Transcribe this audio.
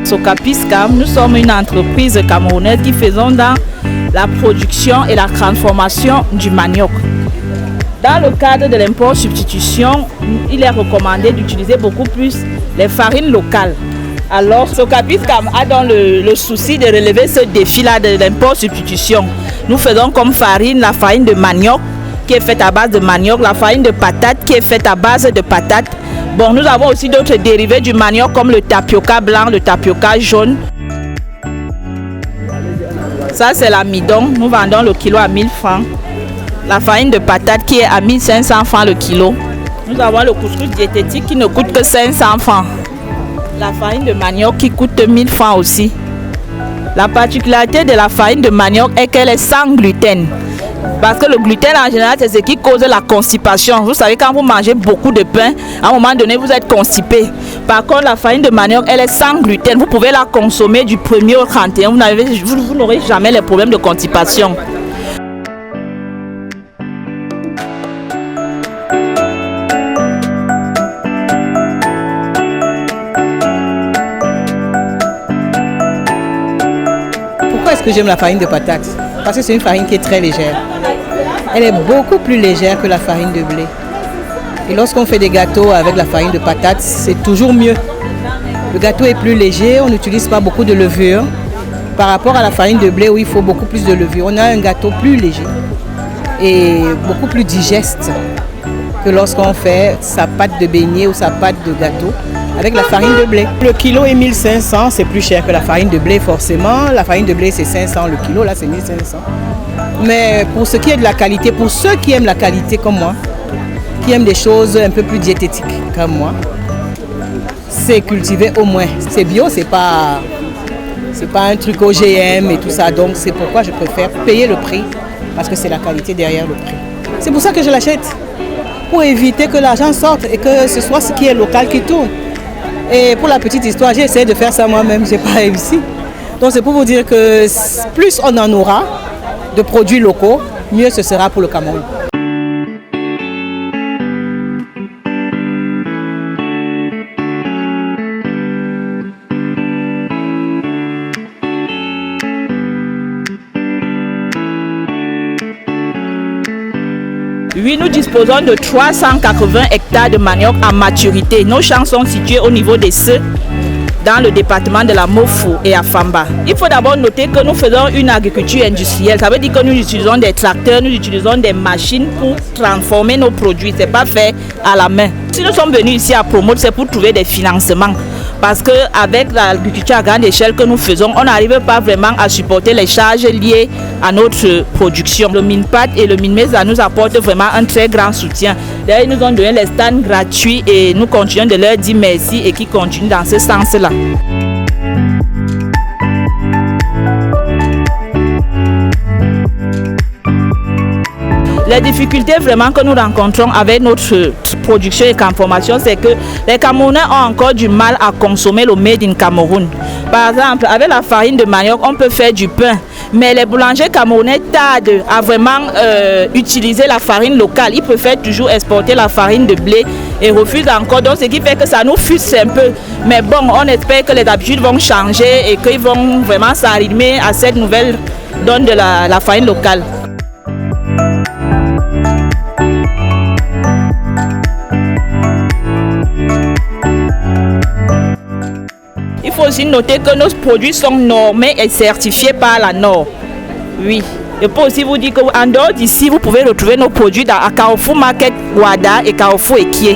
Socapiscam, nous sommes une entreprise camerounaise qui faisons dans la production et la transformation du manioc. Dans le cadre de l'import substitution, il est recommandé d'utiliser beaucoup plus les farines locales. Alors, Socapiscam a donc le souci de relever ce défi-là de l'import substitution. Nous faisons comme farine la farine de manioc qui est faite à base de manioc, la farine de patate qui est faite à base de patate. Bon, nous avons aussi d'autres dérivés du manioc comme le tapioca blanc, le tapioca jaune. Ça, c'est l'amidon. Nous vendons le kilo à 1000 francs. La farine de patate qui est à 1500 francs le kilo. Nous avons le couscous diététique qui ne coûte que 500 francs. La farine de manioc qui coûte 1000 francs aussi. La particularité de la farine de manioc est qu'elle est sans gluten. Parce que le gluten en général c'est ce qui cause la constipation. Vous savez, quand vous mangez beaucoup de pain, à un moment donné vous êtes constipé. Par contre la farine de manioc elle est sans gluten. Vous pouvez la consommer du 1er au 31. Vous n'aurez jamais les problèmes de constipation. Pourquoi est-ce que j'aime la farine de patate? Parce que c'est une farine qui est très légère. Elle est beaucoup plus légère que la farine de blé. Et lorsqu'on fait des gâteaux avec la farine de patate, c'est toujours mieux. Le gâteau est plus léger, on n'utilise pas beaucoup de levure. Par rapport à la farine de blé où il faut beaucoup plus de levure, on a un gâteau plus léger et beaucoup plus digeste que lorsqu'on fait sa pâte de beignet ou sa pâte de gâteau avec la farine de blé. Le kilo est 1500, c'est plus cher que la farine de blé forcément. La farine de blé c'est 500 le kilo, là c'est 1500. Mais pour ce qui est de la qualité, pour ceux qui aiment la qualité comme moi, qui aiment des choses un peu plus diététiques comme moi, c'est cultivé au moins. C'est bio, c'est pas un truc OGM et tout ça. Donc c'est pourquoi je préfère payer le prix, parce que c'est la qualité derrière le prix. C'est pour ça que je l'achète, pour éviter que l'argent sorte et que ce soit ce qui est local qui tourne. Et pour la petite histoire, j'ai essayé de faire ça moi-même, je n'ai pas réussi. Donc c'est pour vous dire que plus on en aura de produits locaux, mieux ce sera pour le Cameroun. Oui, nous disposons de 380 hectares de manioc en maturité. Nos champs sont situés au niveau des Ceux, dans le département de la Mofo et à Famba. Il faut d'abord noter que nous faisons une agriculture industrielle. Ça veut dire que nous utilisons des tracteurs, nous utilisons des machines pour transformer nos produits. Ce n'est pas fait à la main. Si nous sommes venus ici à Promote, c'est pour trouver des financements. Parce qu'avec l'agriculture à grande échelle que nous faisons, on n'arrive pas vraiment à supporter les charges liées à notre production. Le Minpat et le Minmesa nous apportent vraiment un très grand soutien. D'ailleurs, ils nous ont donné les stands gratuits et nous continuons de leur dire merci et qui continuent dans ce sens-là. Les difficultés vraiment que nous rencontrons avec notre production et transformation, c'est que les Camerounais ont encore du mal à consommer le made in Cameroun. Par exemple, avec la farine de manioc, on peut faire du pain, mais les boulangers camerounais tardent à vraiment utiliser la farine locale. Ils préfèrent toujours exporter la farine de blé et refusent encore. Donc, ce qui fait que ça nous frustre un peu. Mais bon, on espère que les habitudes vont changer et qu'ils vont vraiment s'arrimer à cette nouvelle donne de la farine locale. Il faut aussi noter que nos produits sont normés et certifiés par la norme. Oui. Je peux aussi vous dire qu'en dehors d'ici, vous pouvez retrouver nos produits à Carrefour Market Ouada et Carrefour Equié.